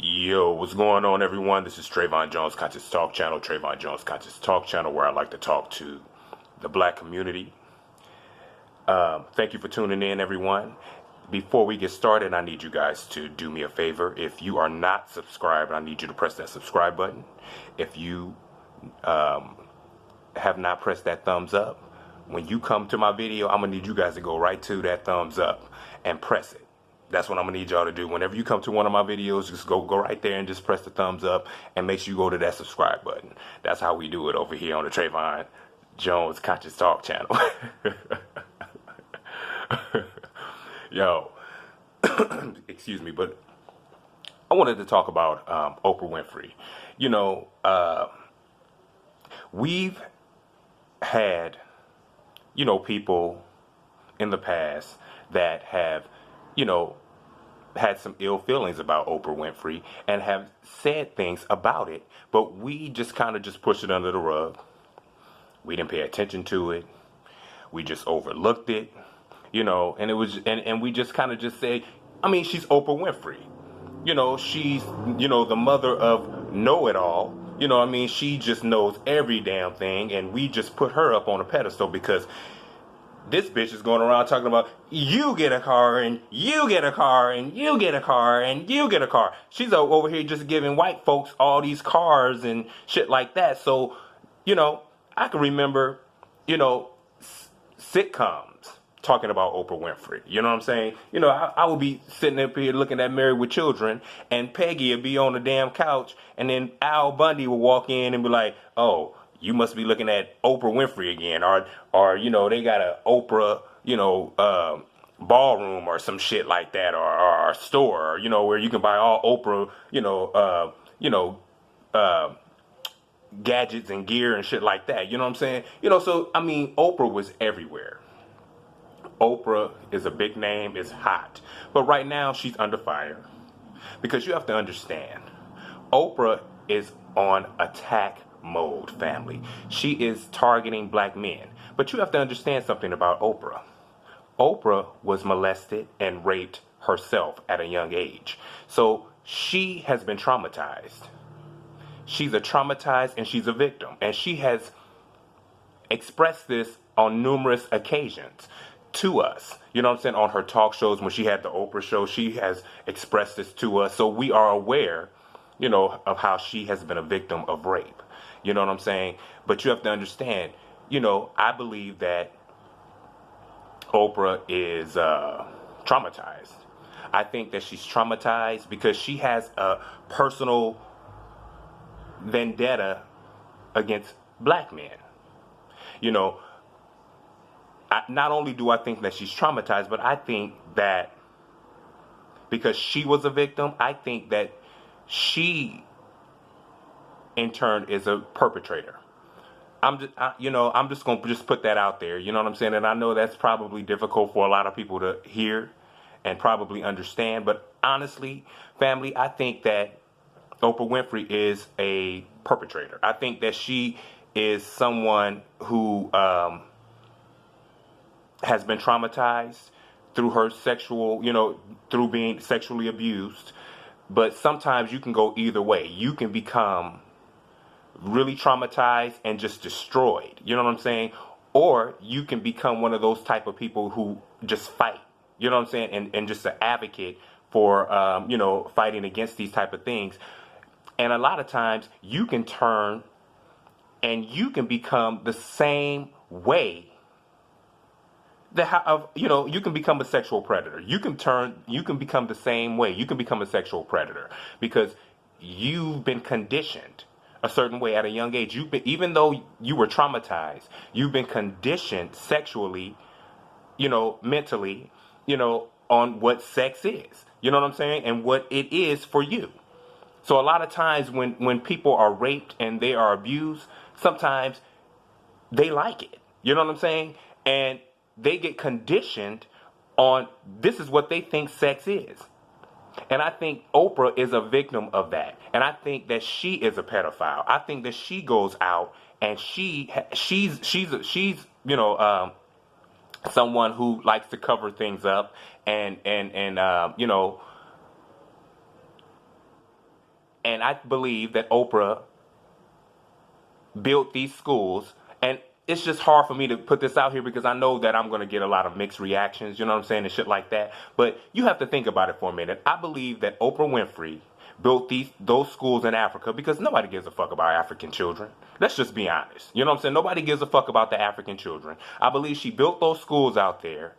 Yo, what's going on, everyone? This is Trayvon Jones Conscious Talk Channel, Trayvon Jones Conscious Talk Channel, where I like to talk to the black community. Thank you for tuning in, everyone. Before we get started, I need you guys to do me a favor. If you are not subscribed, I need you to press that subscribe button. If you have not pressed that thumbs up, when you come to my video, I'm going to need you guys to go right to that thumbs up and press it. That's what I'm going to need y'all to do. Whenever you come to one of my videos, just go right there and just press the thumbs up and make sure you go to that subscribe button. That's how we do it over here on the Trayvon Jones Conscious Talk Channel. Yo, excuse me, but I wanted to talk about Oprah Winfrey. You know, we've had, people in the past that have, had some ill feelings about Oprah Winfrey and have said things about it, but we just kind of just pushed it under the rug. We didn't pay attention to it. We just overlooked it, and it was, and we just kind of just say, she's Oprah Winfrey. She's, the mother of know-it-all. She just knows every damn thing, and we just put her up on a pedestal because this bitch is going around talking about, you get a car, and you get a car, and you get a car, and you get a car. She's over here just giving white folks all these cars and shit like that. So, I can remember, sitcoms talking about Oprah Winfrey. You know what I'm saying? I would be sitting up here looking at Married with Children, and Peggy would be on the damn couch, and then Al Bundy would walk in and be like, oh, you must be looking at Oprah Winfrey again, or they got a Oprah, ballroom or some shit like that, or a store, where you can buy all Oprah, gadgets and gear and shit like that. You know what I'm saying? So Oprah was everywhere. Oprah is a big name, is hot, but right now she's under fire because you have to understand, Oprah is on attack mode, family. She is targeting black men. But you have to understand something about Oprah. Oprah was molested and raped herself at a young age. So she has been traumatized. She's a traumatized and she's a victim. And she has expressed this on numerous occasions to us. You know what I'm saying? On her talk shows, when she had the Oprah show, she has expressed this to us. So we are aware, of how she has been a victim of rape. You know what I'm saying? But you have to understand, I believe that Oprah is traumatized. I think that she's traumatized because she has a personal vendetta against black men. Not only do I think that she's traumatized, but I think that because she was a victim, I think that she in turn is a perpetrator. I'm just going to just put that out there. You know what I'm saying? And I know that's probably difficult for a lot of people to hear and probably understand. But honestly, family, I think that Oprah Winfrey is a perpetrator. I think that she is someone who has been traumatized through her sexual, through being sexually abused. But sometimes you can go either way. You can become really traumatized and just destroyed. You know what I'm saying? Or you can become one of those type of people who just fight. You know what I'm saying? And just an advocate for, fighting against these type of things. And a lot of times you can turn and you can become the same way. You can become a sexual predator. You can become the same way. You can become a sexual predator because you've been conditioned a certain way at a young age. Even though you were traumatized, you've been conditioned sexually, mentally, on what sex is. You know what I'm saying? And what it is for you. So a lot of times when people are raped and they are abused, sometimes they like it. You know what I'm saying? And they get conditioned on this is what they think sex is. And I think Oprah is a victim of that. And I think that she is a pedophile. I think that she goes out and she's someone who likes to cover things up and And I believe that Oprah built these schools. And it's just hard for me to put this out here because I know that I'm going to get a lot of mixed reactions, you know what I'm saying, and shit like that. But you have to think about it for a minute. I believe that Oprah Winfrey built those schools in Africa because nobody gives a fuck about African children. Let's just be honest. You know what I'm saying? Nobody gives a fuck about the African children. I believe she built those schools out there.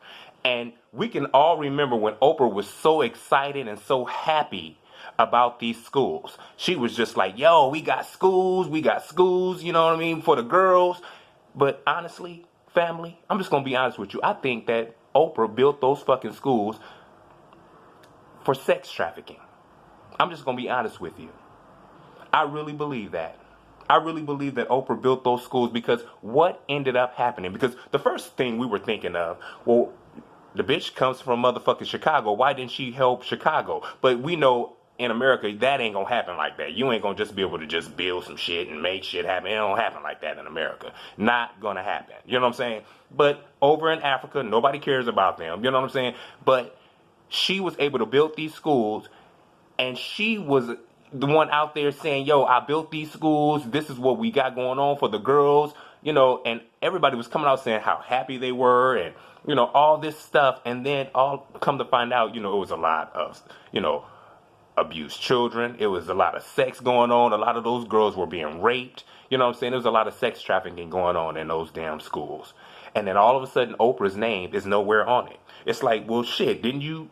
And we can all remember when Oprah was so excited and so happy about these schools. She was just like, yo, we got schools, you know what I mean, for the girls. But honestly, family, I'm just going to be honest with you. I think that Oprah built those fucking schools for sex trafficking. I'm just going to be honest with you. I really believe that. I really believe that Oprah built those schools because what ended up happening? Because the first thing we were thinking of, well, the bitch comes from motherfucking Chicago. Why didn't she help Chicago? But we know in America, that ain't gonna happen like that. You ain't gonna just be able to just build some shit and make shit happen. It don't happen like that in America. Not gonna happen. You know what I'm saying? But over in Africa, nobody cares about them. You know what I'm saying? But she was able to build these schools, and she was the one out there saying, yo, I built these schools. This is what we got going on for the girls. You know, and everybody was coming out saying how happy they were and, you know, all this stuff. And then all come to find out, you know, it was a lot of, you know, abused children. It was a lot of sex going on. A lot of those girls were being raped. You know what I'm saying? There was a lot of sex trafficking going on in those damn schools. And then all of a sudden, Oprah's name is nowhere on it. It's like, well, shit, didn't you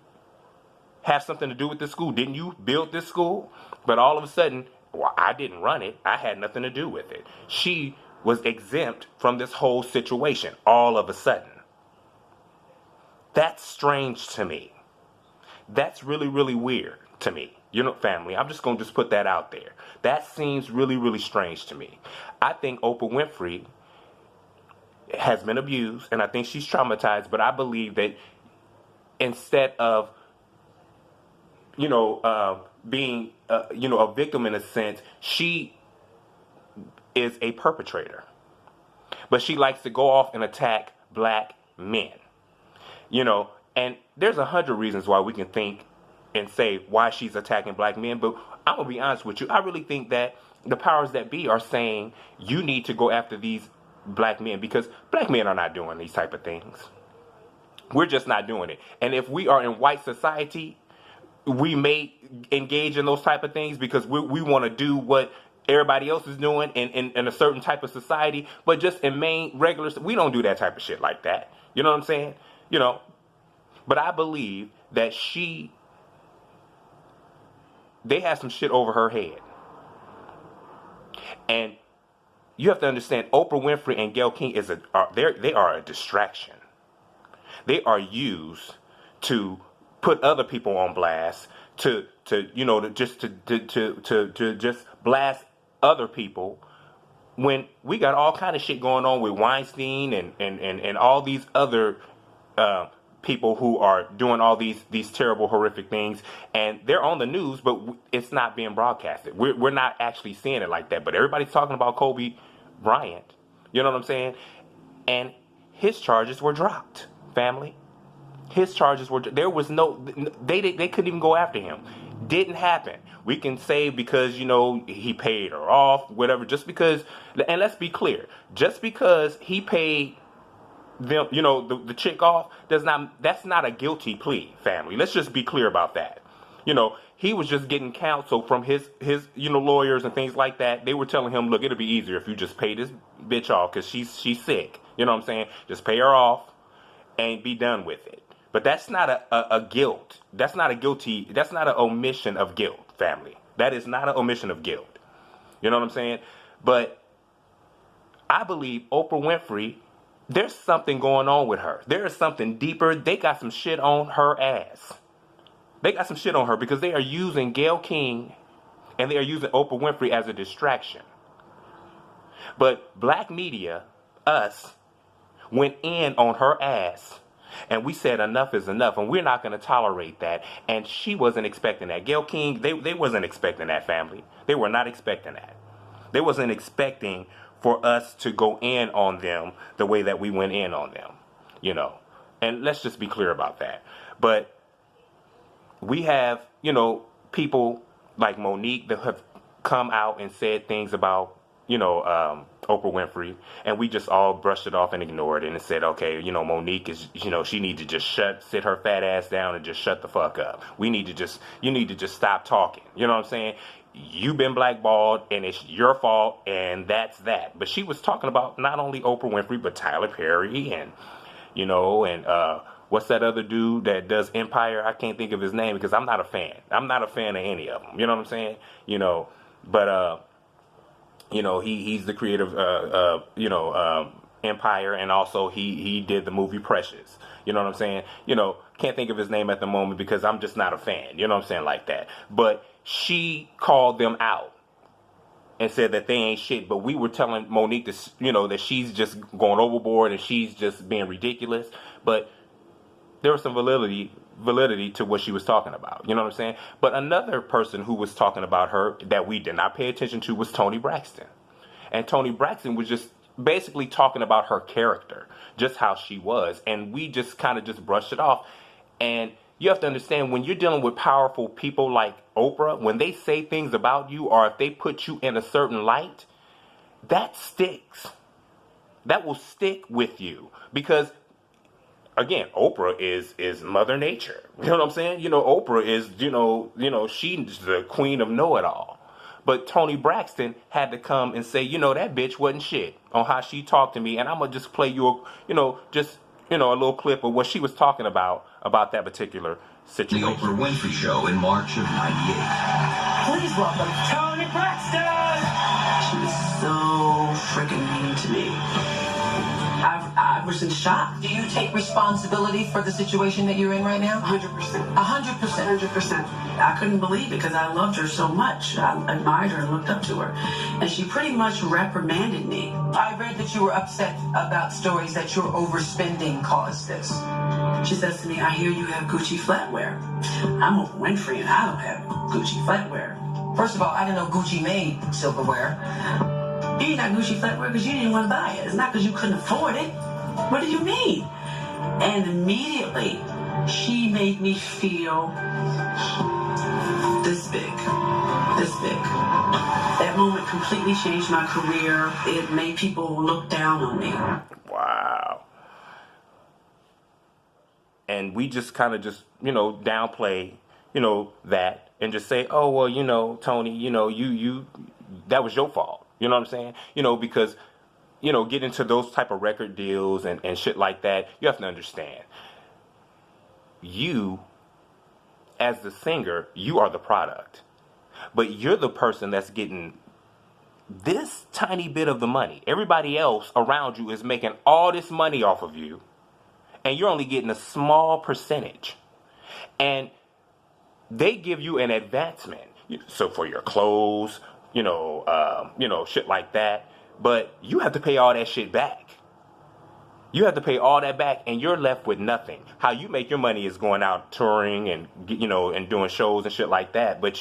have something to do with this school? Didn't you build this school? But all of a sudden, well, I didn't run it. I had nothing to do with it. She was exempt from this whole situation all of a sudden. That's strange to me. That's really, really weird to me. You know, family, I'm just going to just put that out there. That seems really, really strange to me. I think Oprah Winfrey has been abused, and I think she's traumatized, but I believe that instead of, you know, being, you know, a victim in a sense, she is a perpetrator. But she likes to go off and attack black men. You know, and there's 100 reasons why we can think and say why she's attacking black men. But I'm going to be honest with you. I really think that the powers that be are saying you need to go after these black men because black men are not doing these type of things. We're just not doing it. And if we are in white society, we may engage in those type of things because we want to do what everybody else is doing in a certain type of society. But just in main regular, we don't do that type of shit like that. You know what I'm saying? You know, but I believe that they have some shit over her head. And you have to understand, Oprah Winfrey and Gayle King they are a distraction. They are used to put other people on blast, to just blast other people when we got all kind of shit going on with Weinstein and all these other people who are doing all these terrible, horrific things, and they're on the news, but it's not being broadcasted. We're not actually seeing it like that. But everybody's talking about Kobe Bryant. You know what I'm saying? And his charges were dropped, family. His charges were. There was no. They couldn't even go after him. Didn't happen. We can say because, you know, he paid her off, whatever. Just because, and let's be clear, just because he paid them, you know, the chick off, that's not a guilty plea, family. Let's just be clear about that. You know, he was just getting counsel from his you know, lawyers and things like that. They were telling him, look, it'll be easier if you just pay this bitch off because she's sick. You know what I'm saying? Just pay her off and be done with it. But that's not a guilt. That's not a guilty. That's not an omission of guilt, family. That is not an omission of guilt. You know what I'm saying? But I believe Oprah Winfrey, there's something going on with her. There is something deeper. They got some shit on her ass. They got some shit on her because they are using Gayle King and they are using Oprah Winfrey as a distraction. But black media, us, went in on her ass. And we said enough is enough, and we're not going to tolerate that. And she wasn't expecting that. Gayle King, they wasn't expecting that, family. They were not expecting that. They wasn't expecting for us to go in on them the way that we went in on them, you know. And let's just be clear about that. But we have, you know, people like Monique that have come out and said things about, Oprah Winfrey, and we just all brushed it off and ignored it and said, okay, Monique is, she need to just sit her fat ass down and just shut the fuck up. You need to just stop talking. You know what I'm saying? You've been blackballed and it's your fault, and that's that. But she was talking about not only Oprah Winfrey, but Tyler Perry and, what's that other dude that does Empire? I can't think of his name because I'm not a fan. I'm not a fan of any of them. You know what I'm saying? But he's the creator of Empire, and also he did the movie Precious. You know what I'm saying? Can't think of his name at the moment because I'm just not a fan. You know what I'm saying? Like that. But she called them out and said that they ain't shit. But we were telling Monique that she's just going overboard and she's just being ridiculous. But there was some validity to what she was talking about. You know what I'm saying? But another person who was talking about her that we did not pay attention to was Toni Braxton. And Toni Braxton was just basically talking about her character, just how she was. And we just kind of just brushed it off. And you have to understand, when you're dealing with powerful people like Oprah, when they say things about you or if they put you in a certain light, that sticks. That will stick with you because, again, Oprah is Mother Nature. You know what I'm saying? Oprah is, she's the queen of know-it-all. But Toni Braxton had to come and say, that bitch wasn't shit on how she talked to me. And I'm going to just play you, a little clip of what she was talking about that particular situation. The Oprah Winfrey Show in March of '98. Please welcome Toni Braxton! She was so freaking mean to me. I was in shock. Do you take responsibility for the situation that you're in right now? 100%. 100%. 100%. I couldn't believe it because I loved her so much. I admired her and looked up to her. And she pretty much reprimanded me. I read that you were upset about stories that your overspending caused this. She says to me, I hear you have Gucci flatware. I'm Oprah Winfrey and I don't have Gucci flatware. First of all, I didn't know Gucci made silverware. You got Gucci flatware because you didn't want to buy it. It's not because you couldn't afford it. What do you mean? And immediately, she made me feel this big. This big. That moment completely changed my career. It made people look down on me. Wow. And we just kind of downplay, that and just say, oh, well, Toni, you that was your fault. You know what I'm saying? Because, get into those type of record deals and shit like that, you have to understand. You, as the singer, you are the product. But you're the person that's getting this tiny bit of the money. Everybody else around you is making all this money off of you, and you're only getting a small percentage. And they give you an advancement. So for your clothes, shit like that. But you have to pay all that shit back. You have to pay all that back, and you're left with nothing. How you make your money is going out touring and and doing shows and shit like that. But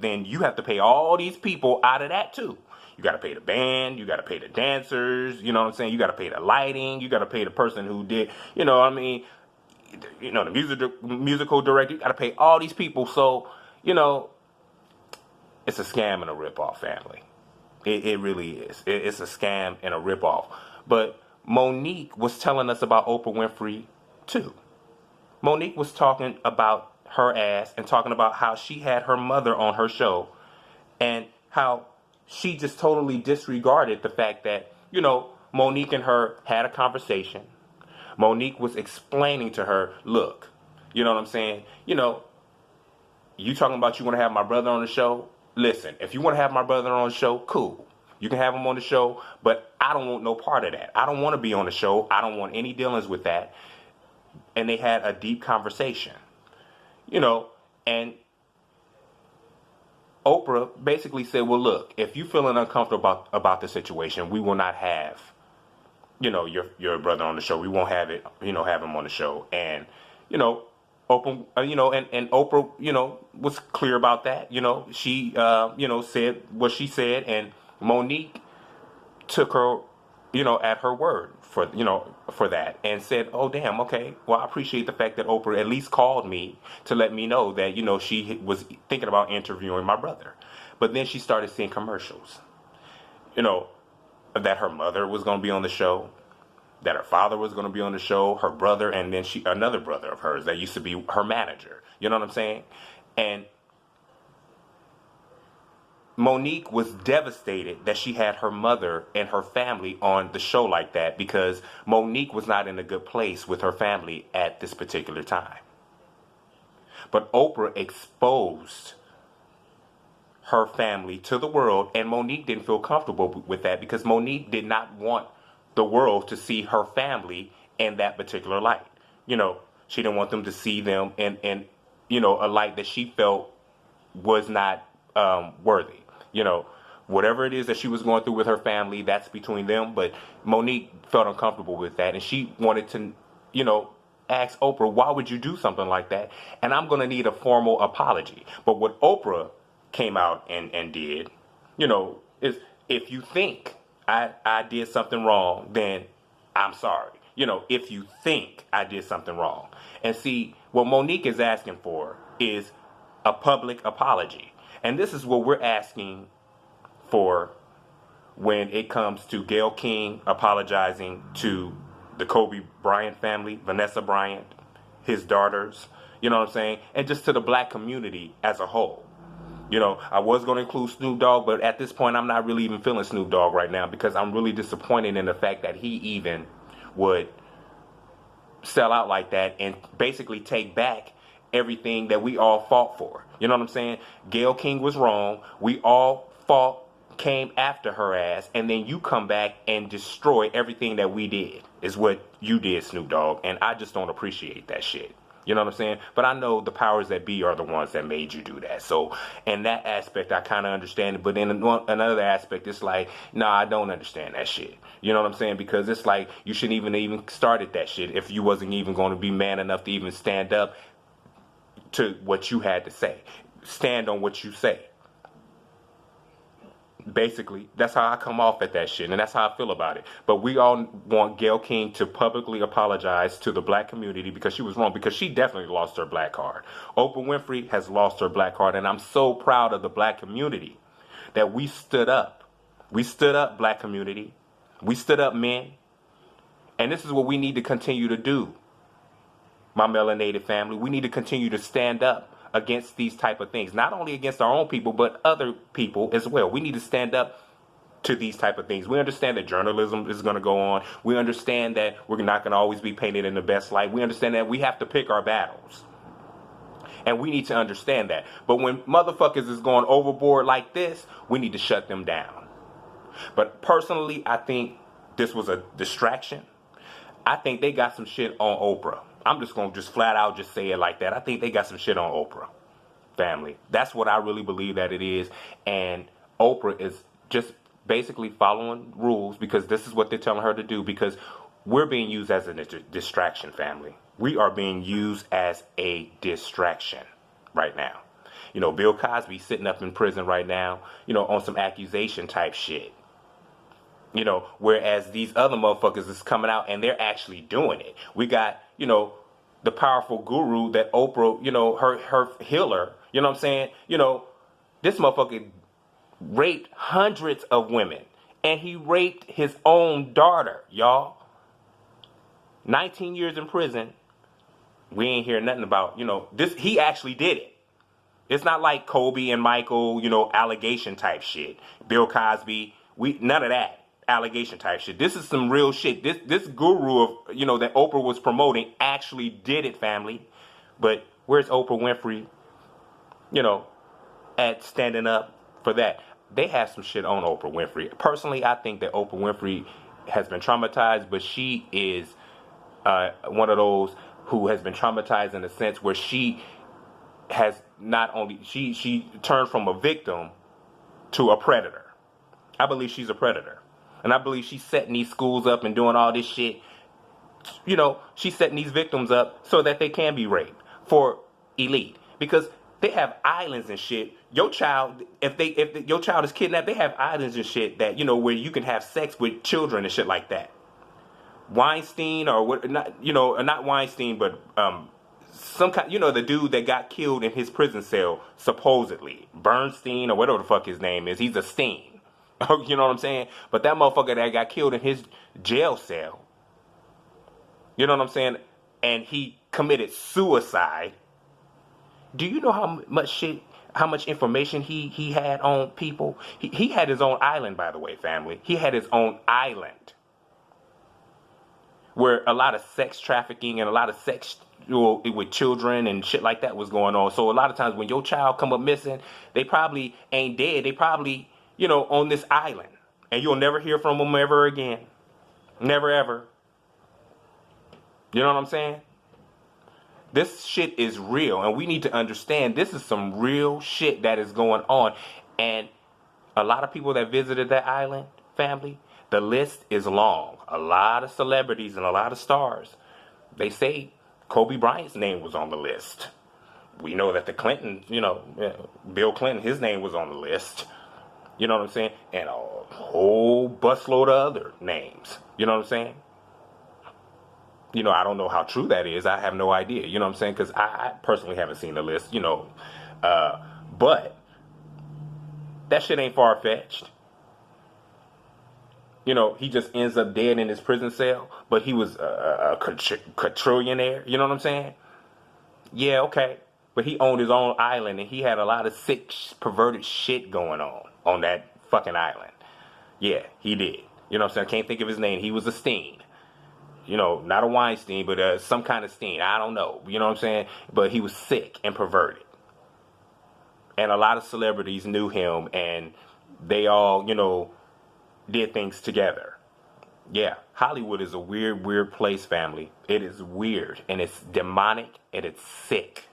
then you have to pay all these people out of that too. You got to pay the band. You got to pay the dancers. You know what I'm saying? You got to pay the lighting. You got to pay the person who did. The musical director. You got to pay all these people. So it's a scam and a ripoff, family. It really is. It's a scam and a ripoff. But Monique was telling us about Oprah Winfrey too. Monique was talking about her ass and talking about how she had her mother on her show and how she just totally disregarded the fact that, Monique and her had a conversation. Monique was explaining to her, look, you know what I'm saying? You talking about you want to have my brother on the show? Listen, if you want to have my brother on the show, cool. You can have him on the show, but I don't want no part of that. I don't want to be on the show. I don't want any dealings with that. And they had a deep conversation, and Oprah basically said, well, look, if you're feeling uncomfortable about the situation, we will not have, your brother on the show. We won't have it, have him on the show. And, Oprah, and Oprah, was clear about that. She, said what she said, and Monique took her, at her word for that and said, oh, damn, okay, well, I appreciate the fact that Oprah at least called me to let me know that, she was thinking about interviewing my brother. But then she started seeing commercials, you know, that her mother was going to be on the show, that her father was going to be on the show, her brother, and then another brother of hers that used to be her manager. You know what I'm saying? And Monique was devastated that she had her mother and her family on the show like that, because Monique was not in a good place with her family at this particular time. But Oprah exposed her family to the world, and Monique didn't feel comfortable with that, because Monique did not want the world to see her family in that particular light. You know, she didn't want them to see them in you know, a light that she felt was not worthy. You know, whatever it is that she was going through with her family, that's between them. But Monique felt uncomfortable with that, and she wanted to, you know, ask Oprah, why would you do something like that? And I'm going to need a formal apology. But what Oprah came out and did, you know, is, if you think I did something wrong, then I'm sorry. You know, if you think I did something wrong. And see, what Monique is asking for is a public apology. And this is what we're asking for when it comes to Gayle King apologizing to the Kobe Bryant family, Vanessa Bryant, his daughters, you know what I'm saying? And just to the black community as a whole. You know, I was going to include Snoop Dogg, but at this point, I'm not really even feeling Snoop Dogg right now, because I'm really disappointed in the fact that he even would sell out like that and basically take back everything that we all fought for. You know what I'm saying? Gayle King was wrong. We all came after her ass, and then you come back and destroy everything that we did, is what you did, Snoop Dogg. And I just don't appreciate that shit. You know what I'm saying? But I know the powers that be are the ones that made you do that. So in that aspect, I kind of understand it. But in another aspect, it's like, nah, I don't understand that shit. You know what I'm saying? Because it's like, you shouldn't even started that shit if you wasn't even going to be man enough to even stand up to what you had to say. Stand on what you say. Basically, that's how I come off at that shit, and that's how I feel about it. But we all want Gayle King to publicly apologize to the black community, because she was wrong, because she definitely lost her black card. Oprah Winfrey has lost her black card, and I'm so proud of the black community that we stood up. We stood up, black community. We stood up, men. And this is what we need to continue to do, my melanated family. We need to continue to stand up against these type of things, not only against our own people, but other people as well. We need to stand up to these type of things. We understand that journalism is going to go on. We understand that we're not going to always be painted in the best light. We understand that we have to pick our battles. And we need to understand that. But when motherfuckers is going overboard like this, we need to shut them down. But personally, I think this was a distraction. I think they got some shit on Oprah. I'm just going to flat out just say it like that. I think they got some shit on Oprah, family. That's what I really believe that it is. And Oprah is just basically following rules, because this is what they're telling her to do, because we're being used as a distraction, family. We are being used as a distraction right now. You know, Bill Cosby sitting up in prison right now, you know, on some accusation type shit. You know, whereas these other motherfuckers is coming out and they're actually doing it. We got, you know, the powerful guru that Oprah, you know, her healer, you know what I'm saying? You know, this motherfucker raped hundreds of women, and he raped his own daughter, y'all. 19 years in prison. We ain't hear nothing about, you know, this. He actually did it. It's not like Kobe and Michael, you know, allegation type shit. Bill Cosby, none of that. Allegation type shit. This is some real shit. This guru of, you know, that Oprah was promoting actually did it, family. But where's Oprah Winfrey, you know, at standing up for that? They have some shit on Oprah Winfrey. Personally, I think that Oprah Winfrey has been traumatized, but she is one of those who has been traumatized in the sense where she has not only, she turned from a victim to a predator. I believe she's a predator. And I believe she's setting these schools up and doing all this shit. You know, she's setting these victims up so that they can be raped for elite. Because they have islands and shit. Your child, if your child is kidnapped, they have islands and shit that, you know, where you can have sex with children and shit like that. Weinstein or what? Not, you know, not Weinstein, but some kind, the dude that got killed in his prison cell, supposedly Bernstein or whatever the fuck his name is. He's a Steen. You know what I'm saying? But that motherfucker that got killed in his jail cell, you know what I'm saying? And he committed suicide. Do you know how much information he had on people? He had his own island, by the way, family. He had his own island where a lot of sex trafficking and a lot of sex with children and shit like that was going on. So a lot of times when your child come up missing, they probably ain't dead. They probably, on this island. And you'll never hear from them ever again. Never, ever. You know what I'm saying? This shit is real. And we need to understand this is some real shit that is going on. And a lot of people that visited that island, family, the list is long. A lot of celebrities and a lot of stars. They say Kobe Bryant's name was on the list. We know that the Clinton, Bill Clinton, his name was on the list. You know what I'm saying? And a whole busload of other names. You know what I'm saying? I don't know how true that is. I have no idea. You know what I'm saying? Because I personally haven't seen the list, But that shit ain't far-fetched. He just ends up dead in his prison cell, but he was a quadrillionaire. You know what I'm saying? Yeah, okay. But he owned his own island, and he had a lot of sick, perverted shit going on that fucking island. Yeah, he did. You know what I'm saying? I can't think of his name. He was a Steen. Not a Weinstein, but some kind of Steen. I don't know. You know what I'm saying? But he was sick and perverted. And a lot of celebrities knew him, and they all, did things together. Yeah, Hollywood is a weird, weird place, family. It is weird, and it's demonic, and it's sick.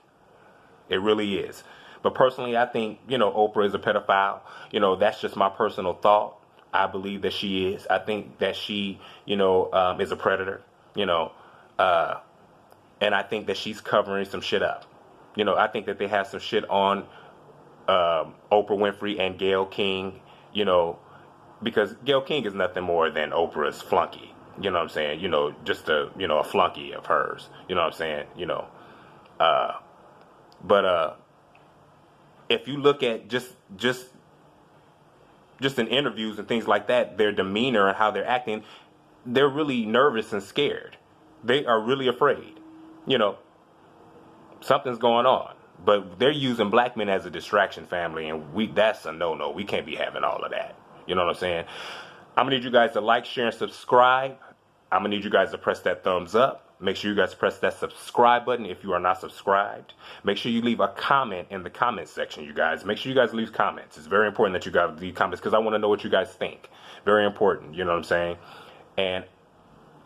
It really is. But personally, I think, Oprah is a pedophile. That's just my personal thought. I believe that she is. I think that she, is a predator, and I think that she's covering some shit up. I think that they have some shit on Oprah Winfrey and Gayle King, because Gayle King is nothing more than Oprah's flunky. You know what I'm saying? Just a flunky of hers. You know what I'm saying? But if you look at just in interviews and things like that, their demeanor and how they're acting, they're really nervous and scared. They are really afraid. Something's going on. But they're using black men as a distraction, family, and that's a no-no. We can't be having all of that. You know what I'm saying? I'm going to need you guys to like, share, and subscribe. I'm going to need you guys to press that thumbs up. Make sure you guys press that subscribe button if you are not subscribed. Make sure you leave a comment in the comment section, you guys. Make sure you guys leave comments. It's very important that you guys leave comments because I want to know what you guys think. Very important, you know what I'm saying? And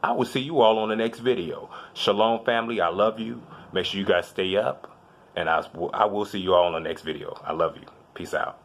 I will see you all on the next video. Shalom, family. I love you. Make sure you guys stay up. And I will see you all on the next video. I love you. Peace out.